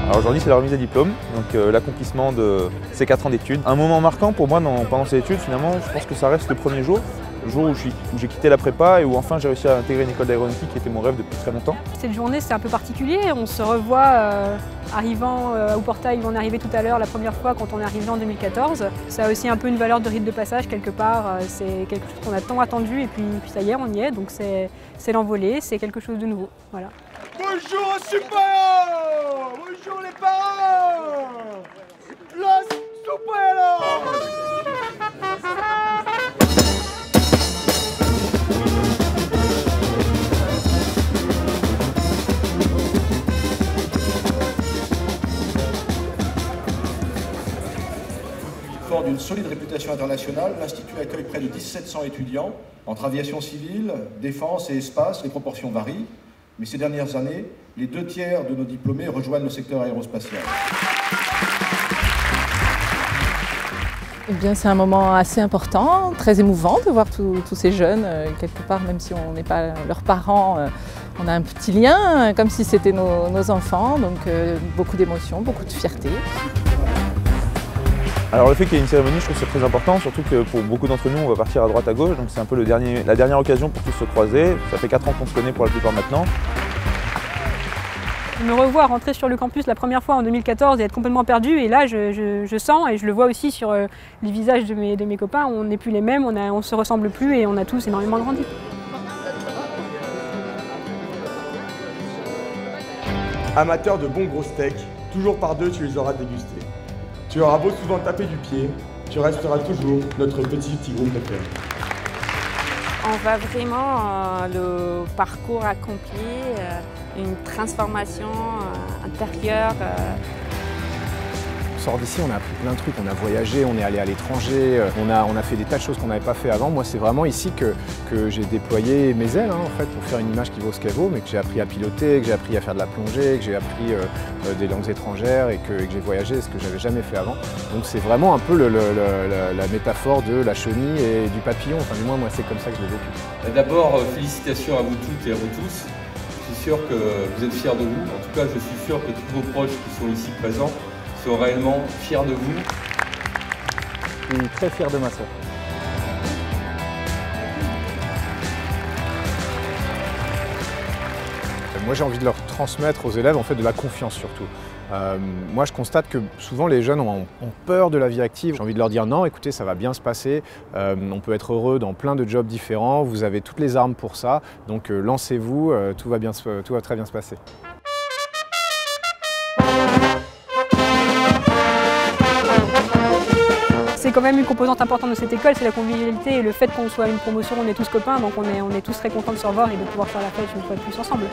Alors aujourd'hui c'est la remise des diplômes, donc l'accomplissement de ces 4 ans d'études. Un moment marquant pour moi pendant ces études, finalement, je pense que ça reste le premier jour. Le jour où j'ai quitté la prépa et où enfin j'ai réussi à intégrer une école d'aéronautique qui était mon rêve depuis très longtemps. Cette journée c'est un peu particulier, on se revoit arrivant au portail où on est arrivé tout à l'heure la première fois quand on est arrivé en 2014. Ça a aussi un peu une valeur de rite de passage quelque part, c'est quelque chose qu'on a tant attendu et puis ça y est, on y est, donc c'est l'envolée, c'est quelque chose de nouveau. Voilà. Bonjour aux super-héros! Bonjour les parents! Los super-héros! Fort d'une solide réputation internationale, l'Institut accueille près de 1700 étudiants. Entre aviation civile, défense et espace, les proportions varient. Mais ces dernières années, les 2/3 de nos diplômés rejoignent le secteur aérospatial. Eh bien, c'est un moment assez important, très émouvant de voir tous ces jeunes. Quelque part, même si on n'est pas leurs parents, on a un petit lien, comme si c'était nos enfants. Donc beaucoup d'émotions, beaucoup de fierté. Alors le fait qu'il y ait une cérémonie, je trouve que c'est très important, surtout que pour beaucoup d'entre nous, on va partir à droite à gauche, donc c'est un peu la dernière occasion pour tous se croiser. Ça fait 4 ans qu'on se connaît pour la plupart maintenant. Me revoir rentrer sur le campus la première fois en 2014 et être complètement perdu, et là je sens, et je le vois aussi sur les visages de mes copains, on n'est plus les mêmes, on ne se ressemble plus et on a tous énormément grandi. Amateurs de bons gros steaks, toujours par deux tu les auras dégustés. Tu auras beau souvent taper du pied, tu resteras toujours notre petit groupe préféré. On voit vraiment le parcours accompli, une transformation intérieure. On sort d'ici, on a appris plein de trucs, on a voyagé, on est allé à l'étranger, on a fait des tas de choses qu'on n'avait pas fait avant. Moi, c'est vraiment ici que j'ai déployé mes ailes en fait, pour faire une image qui vaut ce qu'elle vaut, mais que j'ai appris à piloter, que j'ai appris à faire de la plongée, que j'ai appris des langues étrangères et que j'ai voyagé, ce que j'avais jamais fait avant. Donc c'est vraiment un peu la métaphore de la chenille et du papillon, enfin du moins moi c'est comme ça que je l'ai vécu. D'abord, félicitations à vous toutes et à vous tous. Je suis sûr que vous êtes fiers de vous. En tout cas, je suis sûr que tous vos proches qui sont ici présents sont réellement fiers de vous. Je suis très fier de ma sœur. Moi j'ai envie de leur transmettre aux élèves en fait de la confiance surtout. Moi je constate que souvent les jeunes ont peur de la vie active. J'ai envie de leur dire non, écoutez, ça va bien se passer, on peut être heureux dans plein de jobs différents, vous avez toutes les armes pour ça, donc lancez-vous, tout va très bien se passer. C'est quand même une composante importante de cette école, c'est la convivialité et le fait qu'on soit une promotion, on est tous copains, donc on est tous très contents de se revoir et de pouvoir faire la fête une fois de plus ensemble.